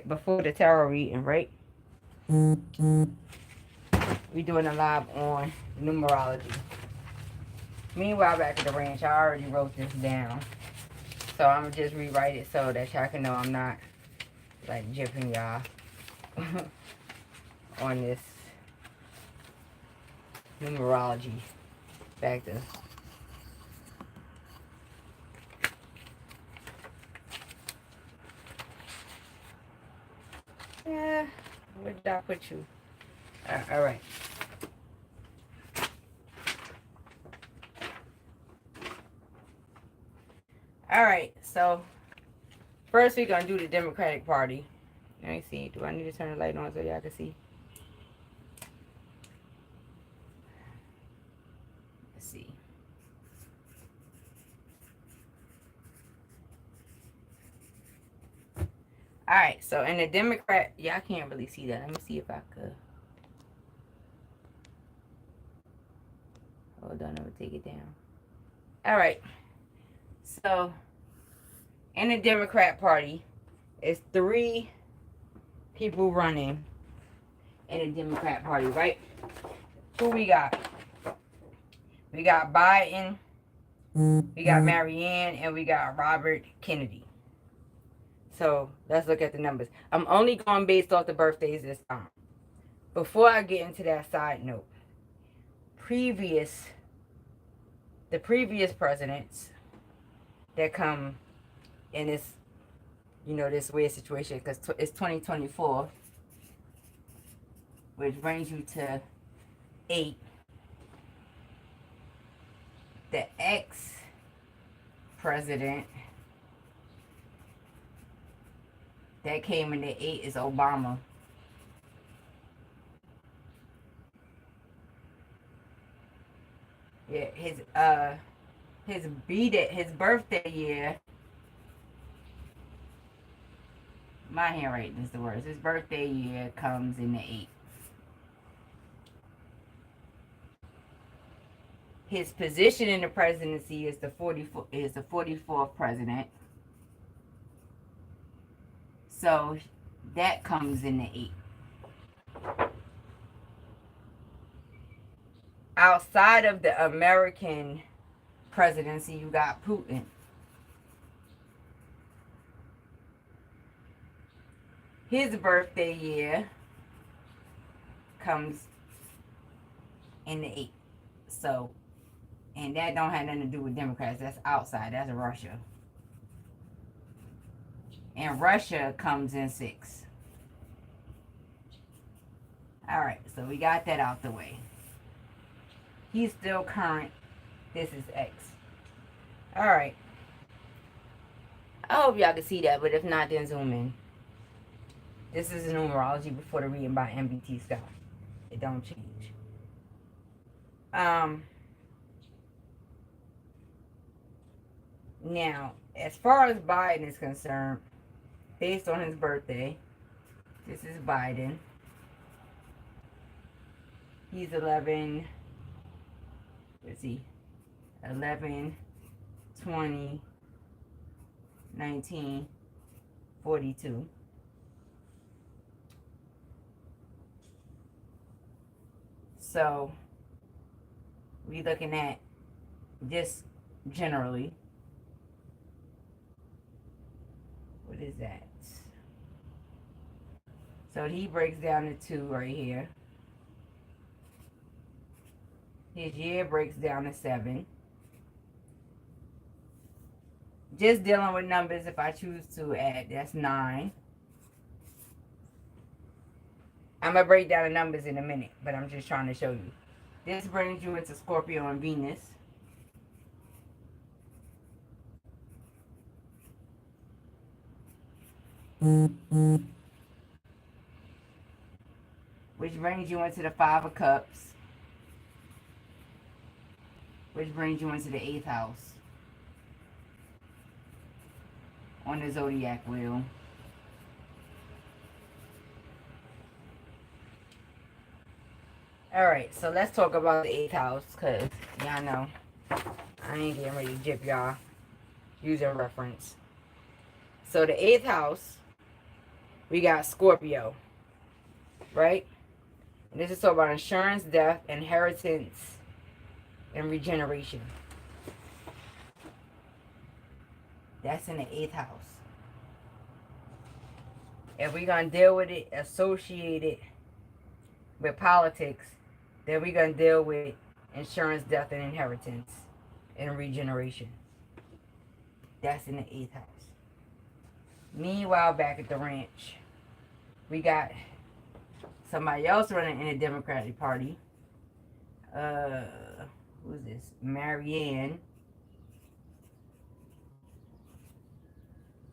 before the tarot reading, right? We doing a live on numerology. Meanwhile, back at the ranch, I already wrote this down. So I'm going to just rewrite it so that y'all can know I'm not, like, jipping y'all on this numerology factor. Yeah, where did I put you? All right. All right, so first we're going to do the Democratic Party. Let me see. Do I need to turn the light on so y'all can see? Let's see. All right, so in the Democrat, y'all can't really see that. Let me see if I could. Hold on, I'm going to take it down. All right. So, in the Democrat Party, it's 3 people running in the Democrat Party, right? Who we got? We got Biden, we got Marianne, and we got Robert Kennedy. So, let's look at the numbers. I'm only going based off the birthdays this time. Before I get into that side note, the previous presidents that come in this, you know, this weird situation, because it's 2024, which brings you to 8. The ex-president that came in the 8 is Obama. Yeah, his birthday year. My handwriting is the worst. His birthday year comes in the 8. His position in the presidency is the 44th president. So that comes in the 8. Outside of the American presidency, you got Putin. His birthday year comes in the 8. So, and that don't have nothing to do with Democrats. That's outside. That's Russia. And Russia comes in 6. All right, so we got that out the way. He's still current. This is X. All right. I hope y'all can see that, but if not, then zoom in. This is a numerology before the reading by NBTSKYS. It don't change. Now, as far as Biden is concerned, based on his birthday, this is Biden. He's 11. Let's see. 11, 20, 19, 42. So, we looking at just generally. What is that? So he breaks down to 2 right here. His year breaks down to 7. Just dealing with numbers, if I choose to add, that's 9. I'm going to break down the numbers in a minute, but I'm just trying to show you. This brings you into Scorpio and Venus. Which brings you into the 5 of Cups. Which brings you into the 8th house on the zodiac wheel. Alright, so let's talk about the 8th house, because y'all know I ain't getting ready to jip y'all using reference. So the 8th house we got Scorpio, right? And this is talking about insurance, death, inheritance, and regeneration. That's in the 8th house. If we're going to deal with it associated with politics, then we're going to deal with insurance, death, and inheritance, and regeneration. That's in the 8th house. Meanwhile, back at the ranch, we got somebody else running in the Democratic Party. Who's this? Marianne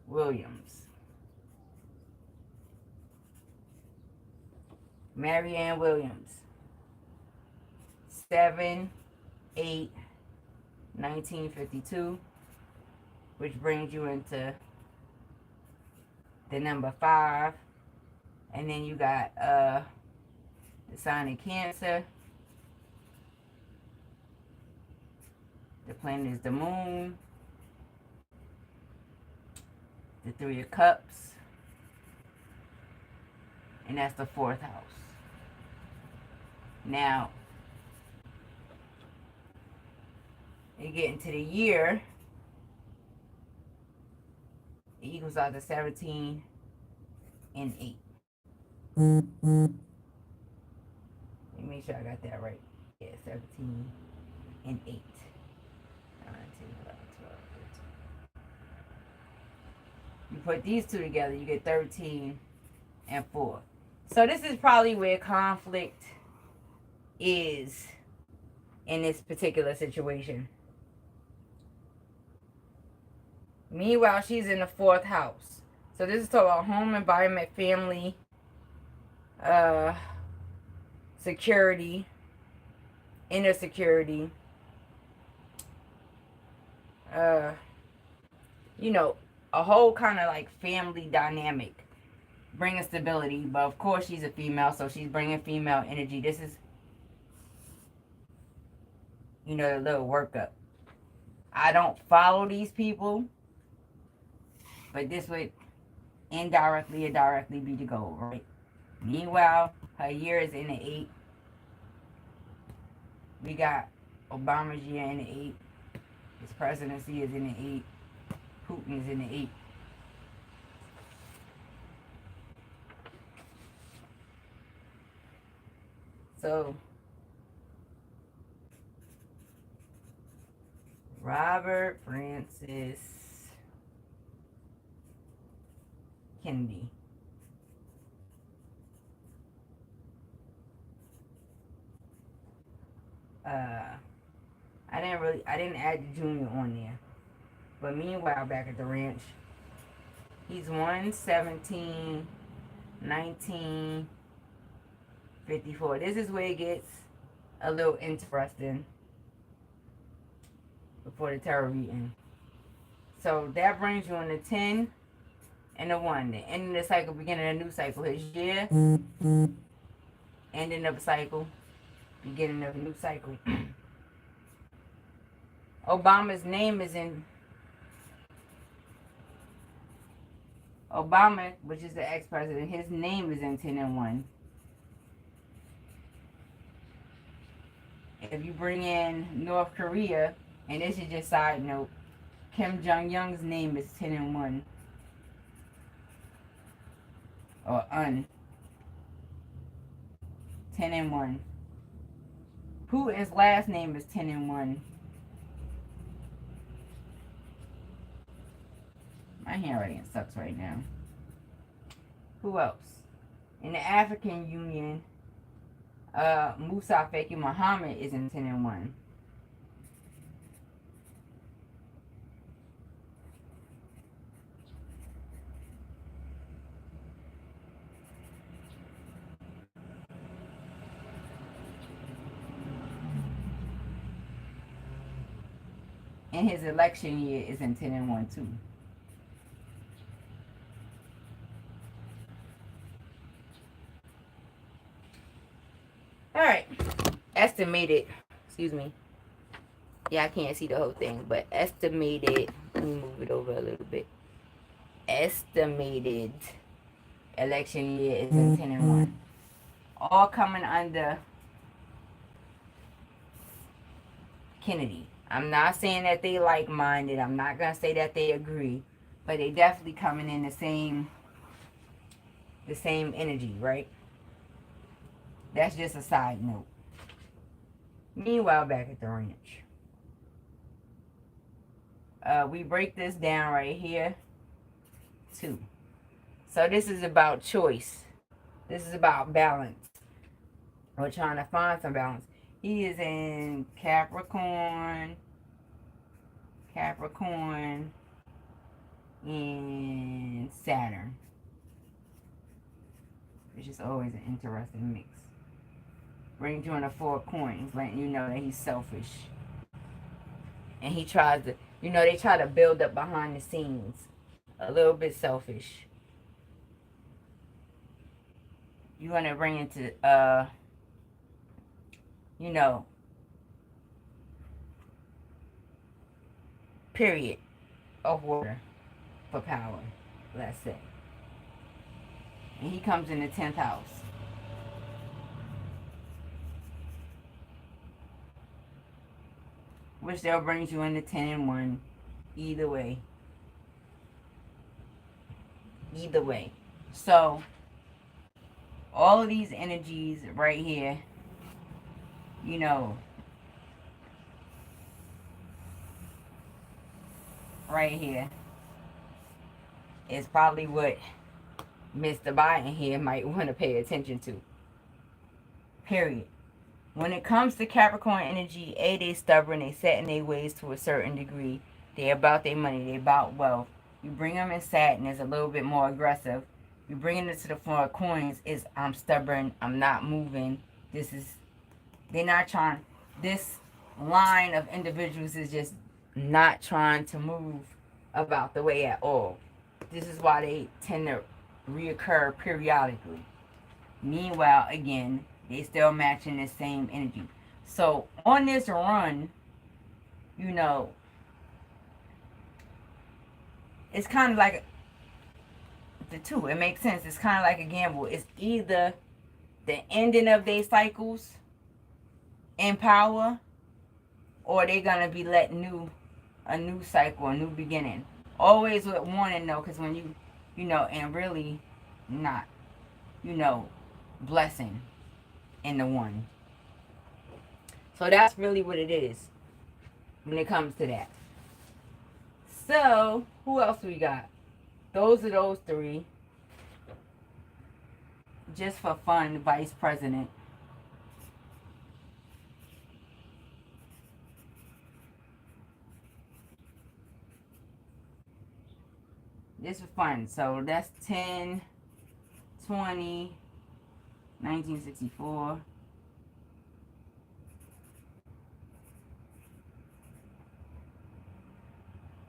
Williams. Marianne Williams. 7/8/1952, which brings you into the number 5. And then you got the sign of Cancer. The planet is the moon. The 3 of Cups. And that's the 4th house. Now, you get into the year, it equals out to 17 and 8. Let me make sure I got that right. Yeah, 17 and 8. 9, 10, 11, 12, 13. You put these two together, you get 13 and 4. So this is probably where conflict is in this particular situation. Meanwhile, she's in the 4th house. So this is talking about home, environment, family, security, inner security, you know, a whole kind of like family dynamic, bringing stability. But of course she's a female, so she's bringing female energy. This is, you know, a little workup. I don't follow these people, but this would indirectly or directly be the goal, right? Meanwhile, her year is in the 8. We got Obama's year in the 8. His presidency is in the 8. Putin is in the 8. So, Robert Francis Kennedy. I didn't add the junior on there. But meanwhile, back at the ranch, he's 1/17/1954. This is where it gets a little interesting before the tarot reading. So that brings you on the 10 and the 1. The ending of the cycle, beginning of a new cycle. His year, ending of a cycle, beginning of a new cycle. Obama's name is in... Obama, which is the ex-president, his name is in 10 and 1. If you bring in North Korea, and this is just side note, Kim Jong-un's name is 10 and 1. Or 10 and 1. Putin's last name is 10 and 1. My handwriting sucks right now. Who else? In the African Union, Musa Faki Muhammad is in 10 and 1. And his election year is in 10 and 1 too. Alright. Estimated. Excuse me. Yeah, I can't see the whole thing, but estimated. Let me move it over a little bit. Estimated election year is in 10 and 1. All coming under Kennedy. I'm not saying that they like-minded. I'm not going to say that they agree. But they definitely coming in the same energy, right? That's just a side note. Meanwhile, back at the ranch. We break this down right here, too. So this is about choice. This is about balance. We're trying to find some balance. He is in Capricorn, and Saturn, which is always an interesting mix. Brings you in the 4 coins, letting you know that he's selfish. And he tries to, they try to build up behind the scenes. A little bit selfish. You want to bring into, period of order for power, let's say. And he comes in the 10th house. Which they'll bring you into 10 and 1. Either way. Either way. So, all of these energies right here, right here is probably what Mr. Biden here might want to pay attention to. Period. When it comes to Capricorn energy, they stubborn, they set in their ways to a certain degree. They about their money, they about wealth. You bring them in Saturn, is a little bit more aggressive. You bring it into the 4 coins, is I'm stubborn, I'm not moving. They're not trying. This line of individuals is just not trying to move about the way at all. This is why they tend to reoccur periodically. Meanwhile, again, they still matching the same energy. So on this run, it's kind of like the two. It makes sense. It's kind of like a gamble. It's either the ending of their cycles in power, or they're gonna be letting a new cycle, a new beginning. Always with warning though, because when you and really not, blessing in the one. So that's really what it is when it comes to that. So who else we got? Those are those 3. Just for fun, Vice President. Just for fun. So that's 10, 20, 1964.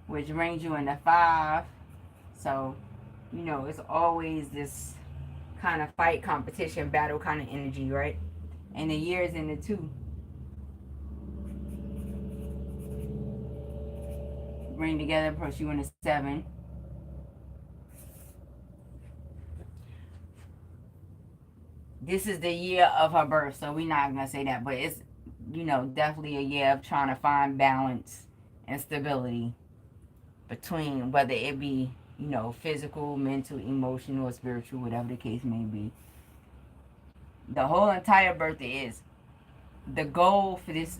Which brings you into 5. So, it's always this kind of fight, competition, battle kind of energy, right? And the year's in the 2. Bring together, push you into 7. This is the year of her birth, so we're not going to say that. But it's, definitely a year of trying to find balance and stability between whether it be, physical, mental, emotional, or spiritual, whatever the case may be. The whole entire birthday is the goal for this,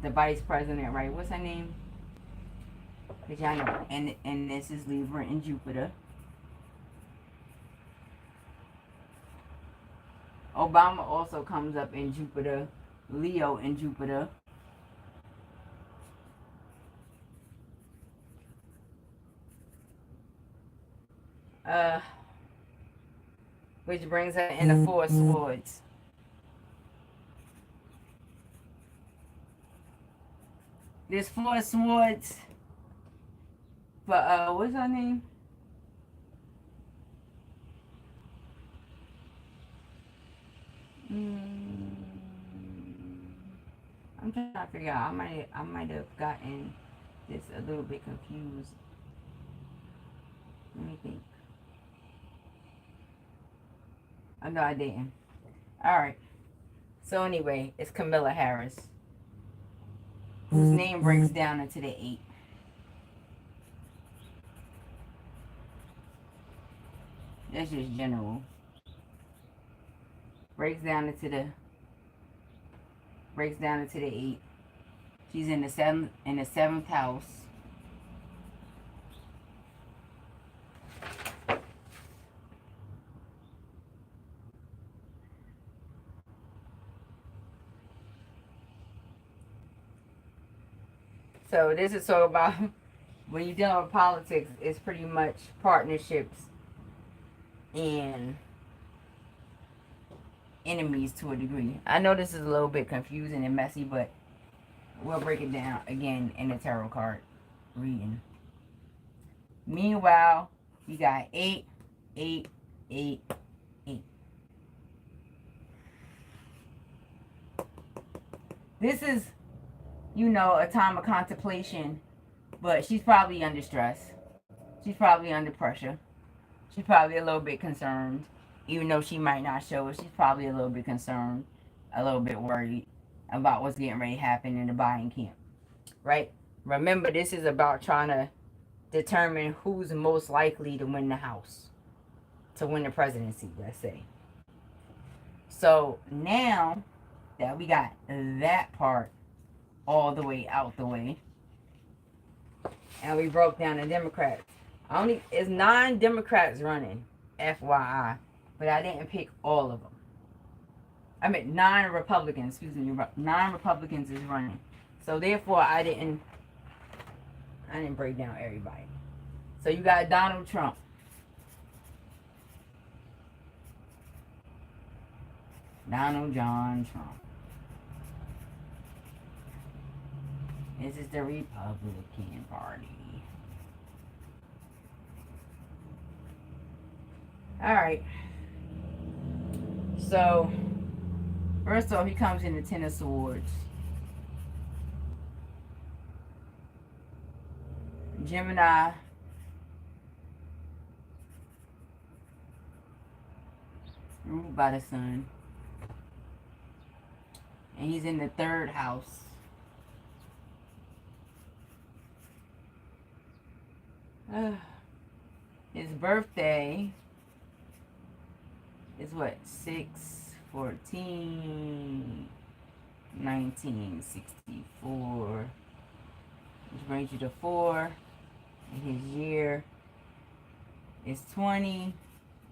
the Vice President, right? What's her name? Because y'all know. And this is Libra and Jupiter. Obama also comes up in Jupiter, Leo in Jupiter. Which brings her in the 4 swords. There's 4 swords for, what's her name? I'm trying to figure out. I might have gotten this a little bit confused. Let me think. Oh, no, I didn't. All right. So anyway, it's Camilla Harris, whose name breaks down into the 8. That's just general. Breaks down into the 8. She's in the 7th house. So this is so about when you're dealing with politics, it's pretty much partnerships and enemies to a degree. I know this is a little bit confusing and messy, but we'll break it down again in the tarot card reading. Meanwhile, you got 8, 8, 8, 8. This is, you know, a time of contemplation, but she's probably under stress. She's probably under pressure. She's probably a little bit concerned. Even though she might not show it, she's probably a little bit concerned, a little bit worried about what's getting ready to happen in the buying camp. Right? Remember, this is about trying to determine who's most likely to win the house, to win the presidency, let's say. So now that we got that part all the way out the way, and we broke down the Democrats. It's 9 Democrats running, FYI, but I didn't pick all of them. I mean 9 Republicans, excuse me, 9 Republicans is running. So therefore I didn't break down everybody. So you got Donald Trump. Donald John Trump. This is the Republican Party. Alright. So, first off, he comes in the 10 of Swords. Gemini. Ruled by the sun. And he's in the 3rd house. His birthday is what? 6/14/1964. Which brings you to 4. And his year is 20,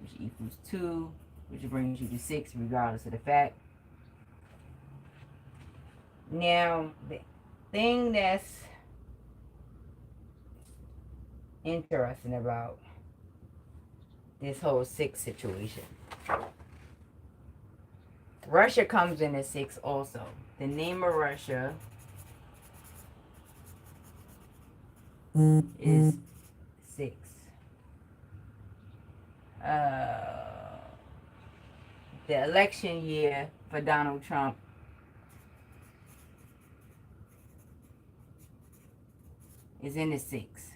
which equals 2, which brings you to 6, regardless of the fact. Now, the thing that's interesting about this whole 6 situation. Russia comes in at 6 also. The name of Russia is 6. The election year for Donald Trump is in the 6.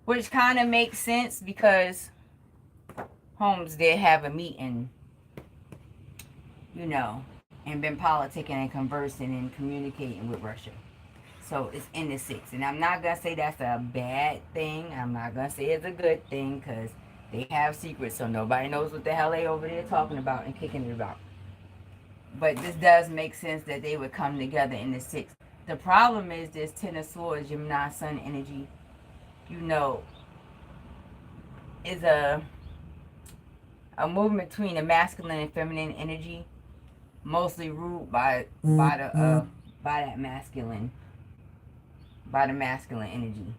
Which kind of makes sense because Holmes did have a meeting, you know, and been politicking and conversing and communicating with Russia. So it's in the 6. And I'm not going to say that's a bad thing. I'm not going to say it's a good thing because they have secrets. So nobody knows what the hell they over there talking about and kicking it about. But this does make sense that they would come together in the 6. The problem is this 10 of Swords, Gemini Sun energy, you know, is a movement between the masculine and feminine energy, mostly ruled by the masculine energy.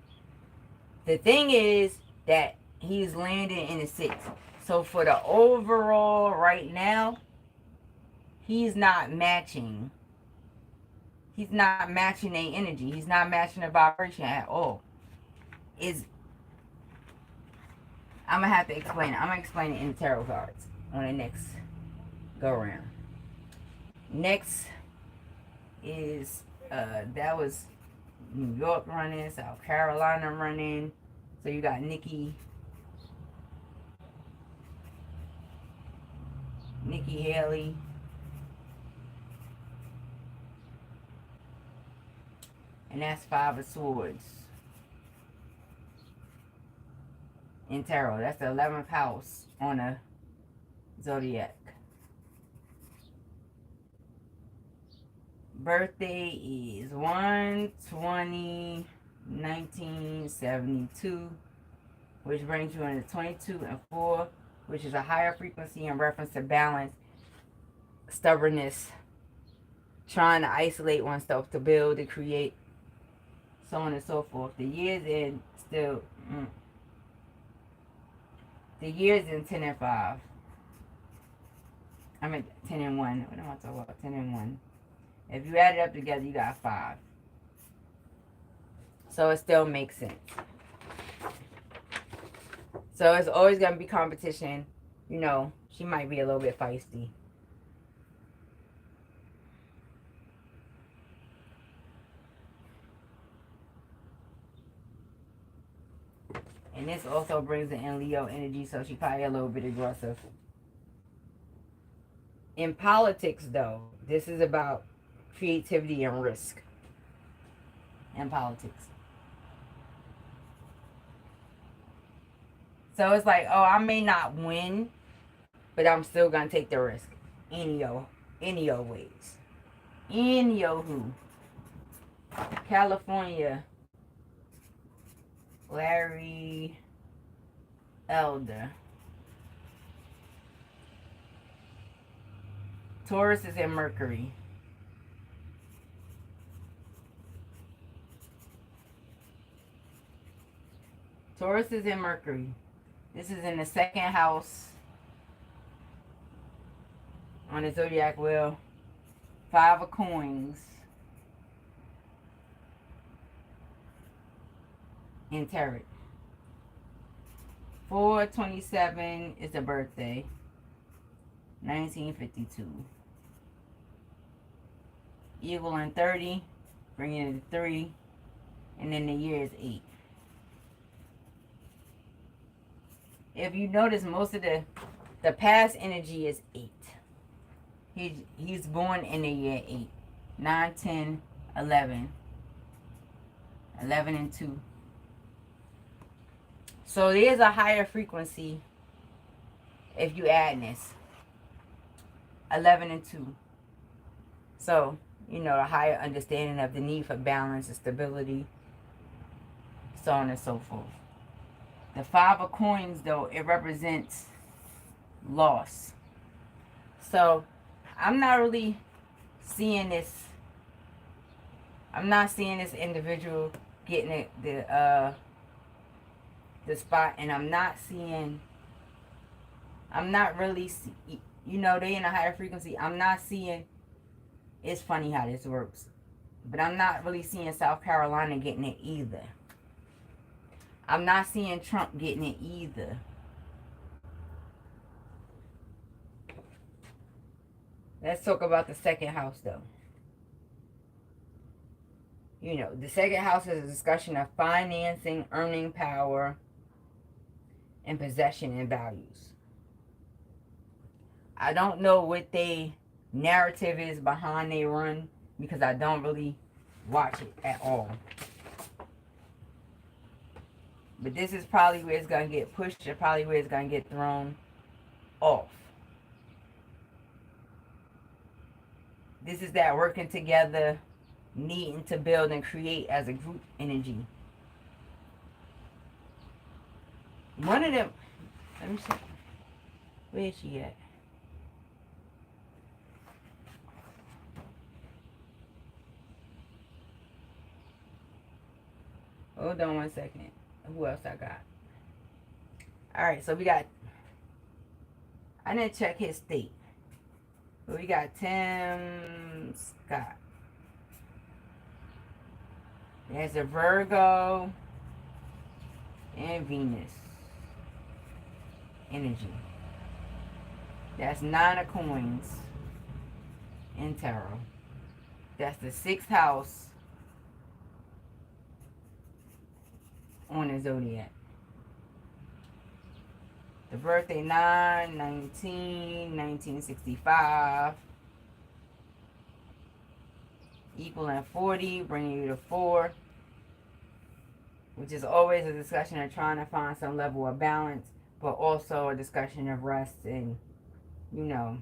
The thing is that he's landing in the 6. So for the overall right now, he's not matching their energy. He's not matching the vibration at all. I'm going to have to explain it. I'm going to explain it in the tarot cards on the next go around. Next is, that was New York running, South Carolina running. So you got Nikki Nikki Haley. And that's 5 of Swords in tarot. That's the 11th house on a zodiac. Birthday is 1/20/1972, which brings you into 22 and 4, which is a higher frequency in reference to balance, stubbornness, trying to isolate oneself to build, to create, so on and so forth. The years in still, the years in 10 and 5. I mean 10 and 1. What am I talking about? 10 and 1. If you add it up together, you got 5. So it still makes sense. So it's always going to be competition. You know, she might be a little bit feisty. And this also brings in Leo energy, so she probably a little bit aggressive. In politics, though, this is about creativity and risk in politics. So it's like, oh, I may not win, but I'm still going to take the risk. Any yo ways. Any yo who. California. Larry Elder. Taurus is in Mercury. Taurus is in Mercury. This is in the 2nd house on the zodiac wheel. 5 of coins in tarot. 4/27 is the birthday. 1952. Eagle and 30, bringing it to 3, and then the year is 8. If you notice, most of the past energy is 8. He's born in the year 8. 9, 10, 11. 11 and 2. So there's a higher frequency if you add this. 11 and 2. So, you know, a higher understanding of the need for balance and stability, so on and so forth. The 5 of coins, though, it represents loss. So, I'm not really seeing this. I'm not seeing this individual getting the spot, and I'm not really, you know, they in a higher frequency. I'm not seeing, it's funny how this works, but I'm not really seeing South Carolina getting it either. I'm not seeing Trump getting it either. Let's talk about the 2nd house, though. You know, the 2nd house is a discussion of financing, earning power, and possession and values. I don't know what their narrative is behind they run, because I don't really watch it at all. But this is probably where it's going to get pushed, or probably where it's going to get thrown off. This is that working together, needing to build and create as a group energy. One of them, let me see. Where is she at? Hold on one second. Who else I got? Alright, so we got, I didn't check his state. But we got Tim Scott. There's a Virgo and Venus energy. That's 9 of coins in tarot. That's the 6th house on the zodiac. The birthday 9/19/1965. Equaling 40, bringing you to 4. Which is always a discussion of trying to find some level of balance, but also a discussion of rest and, you know,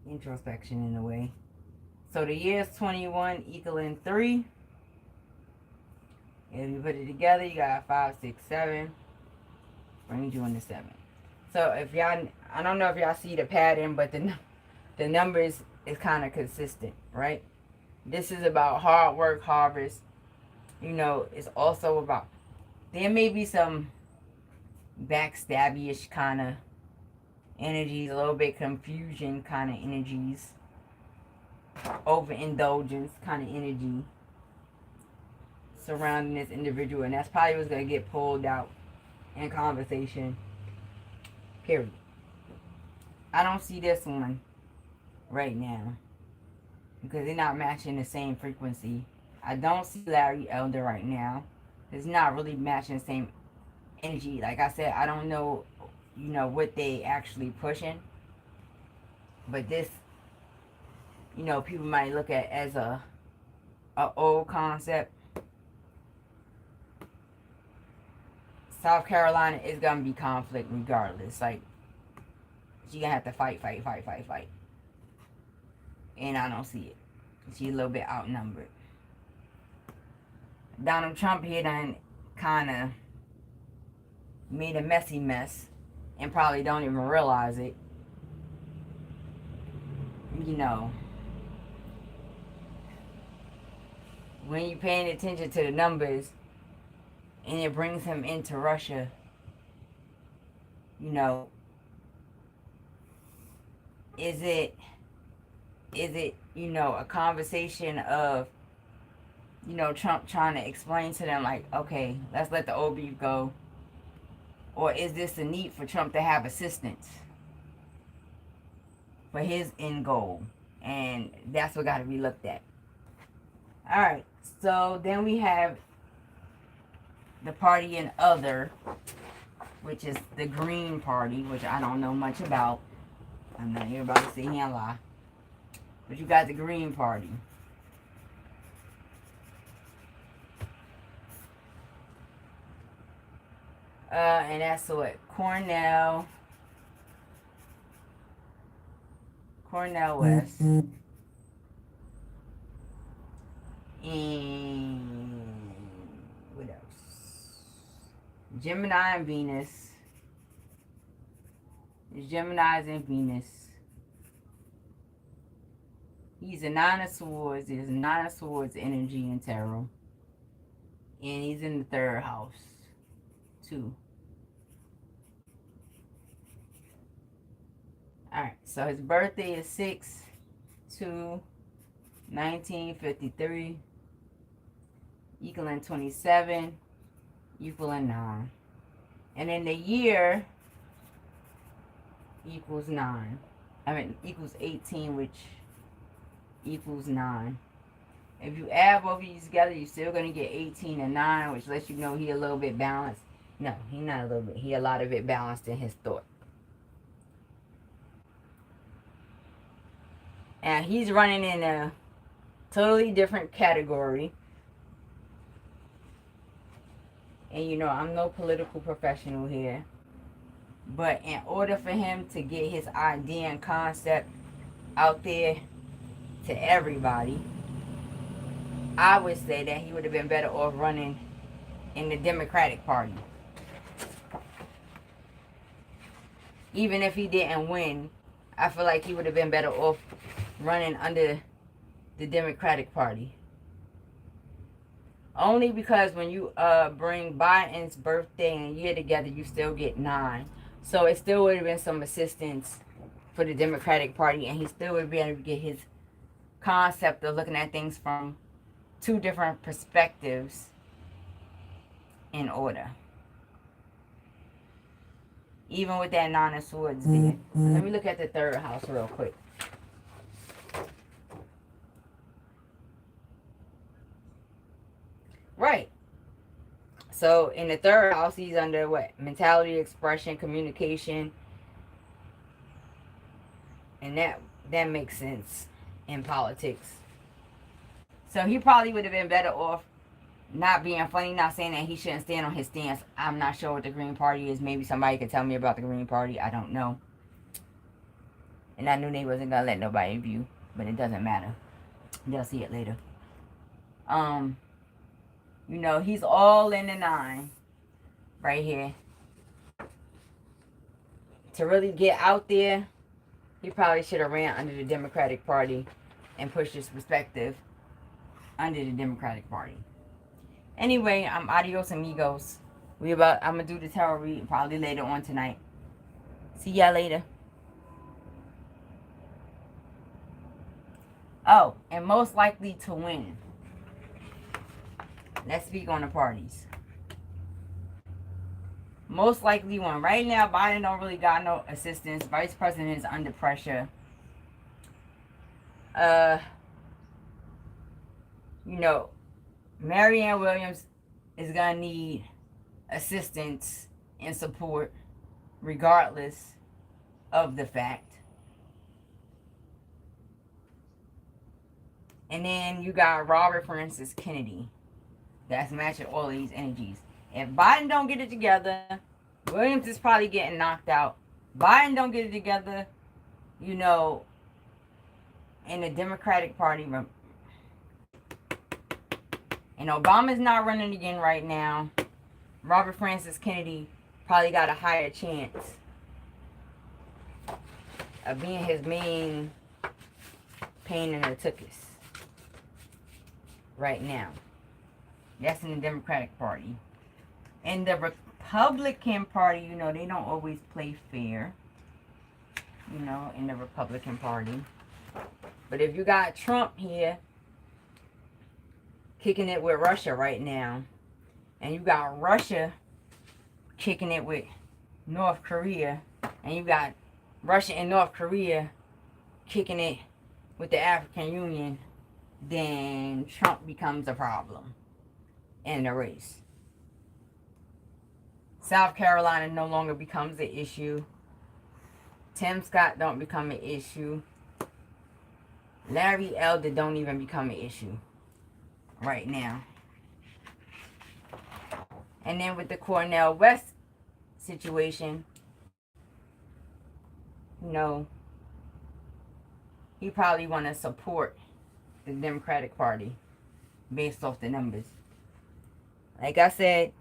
introspection in a way. So the year is 21, equaling 3. If you put it together, you got 5, 6, 7. Brings you into 7. So if y'all, I don't know if y'all see the pattern, but the numbers is kind of consistent, right? This is about hard work, harvest. You know, it's also about, there may be some backstabby-ish kind of energies, a little bit confusion kind of energies, overindulgence kind of energy surrounding this individual, and that's probably what's going to get pulled out in conversation, period. I don't see this one right now because they're not matching the same frequency. I don't see Larry Elder right now. It's not really matching the same energy. Like I said, I don't know, you know, what they actually pushing. But this, you know, people might look at as a old concept. South Carolina is going to be conflict regardless. Like, she's going to have to fight. And I don't see it. She's a little bit outnumbered. Donald Trump here done kind of made a messy mess and probably don't even realize it. You know, when you're paying attention to the numbers and it brings him into Russia, you know, is it, you know, a conversation of, you know, Trump trying to explain to them like, okay, let's let the old beef go? Or is this a need for Trump to have assistance for his end goal? And that's what got to be looked at. Alright, so then we have the party and other, which is the Green Party, which I don't know much about. I'm not here about to sit here and lie. But you got the Green Party. And that's what? Cornell West. And what else? Gemini and Venus. Gemini's and Venus. He's a 9 of Swords. There's 9 of Swords energy in tarot. And he's in the 3rd house, too. Alright, so his birthday is 6/2/1953. Equaling 27. Equaling 9. And then the year equals 9. I mean, equals 18, which equals 9. If you add both of these together, you're still going to get 18 and 9, which lets you know he a little bit balanced. No, he not a little bit. He a lot of it balanced in his thought. And he's running in a totally different category. And you know, I'm no political professional here. But in order for him to get his idea and concept out there to everybody, I would say that he would have been better off running in the Democratic Party. Even if he didn't win, I feel like he would have been better off running under the Democratic Party. Only because when you bring Biden's birthday and year together, you still get 9. So it still would have been some assistance for the Democratic Party, and he still would be able to get his concept of looking at things from 2 different perspectives in order. Even with that 9 of Swords there. Let me look at the 3rd house real quick. Right. So in the third house, he's under what? Mentality, expression, communication. And that makes sense in politics. So he probably would have been better off not being funny, not saying that he shouldn't stand on his stance. I'm not sure what the Green Party is. Maybe somebody could tell me about the Green Party. I don't know. And I knew they wasn't going to let nobody view. But it doesn't matter. You'll see it later. You know, he's all in the 9. Right here. To really get out there, he probably should have ran under the Democratic Party and pushed his perspective under the Democratic Party. Anyway, I'm adios amigos. I'm gonna do the tarot read probably later on tonight. See y'all later. Oh, and most likely to win. Let's speak on the parties. Most likely one. Right now, Biden don't really got no assistance. Vice President is under pressure. You know, Marianne Williams is going to need assistance and support regardless of the fact. And then you got Robert Francis Kennedy. That's matching all these energies. If Biden don't get it together, Williams is probably getting knocked out. Biden don't get it together, you know, in the Democratic Party. And Obama's not running again right now. Robert Francis Kennedy probably got a higher chance of being his main pain in the tuchus right now. That's in the Democratic Party. In the Republican Party, you know, they don't always play fair. You know, in the Republican Party. But if you got Trump here kicking it with Russia right now, and you got Russia kicking it with North Korea, and you got Russia and North Korea kicking it with the African Union, then Trump becomes a problem in the race. South Carolina no longer becomes an issue. Tim Scott don't become an issue. Larry Elder don't even become an issue right now. And then with the Cornel West situation, you know, he probably want to support the Democratic Party based off the numbers. Like I said,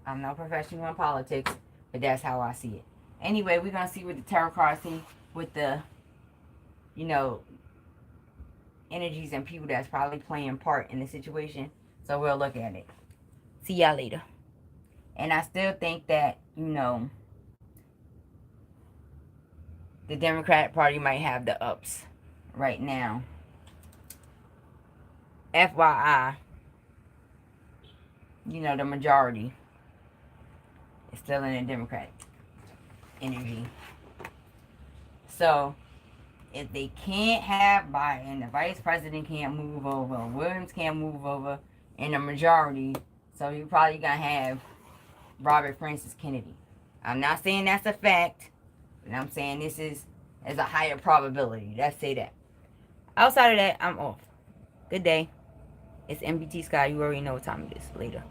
I'm no professional in politics, but that's how I see it. Anyway, we're going to see what the tarot cards see with the, you know, energies and people that's probably playing part in the situation. So we'll look at it. See y'all later. And I still think that, you know, the Democratic Party might have the ups right now. FYI, you know, the majority is still in the Democratic energy. So, if they can't have Biden, the vice president can't move over, Williams can't move over, and the majority, so you're probably going to have Robert Francis Kennedy. I'm not saying that's a fact, but I'm saying this is a higher probability. Let's say that. Outside of that, I'm off. Good day. It's NBT Sky. You already know what time it is. Later.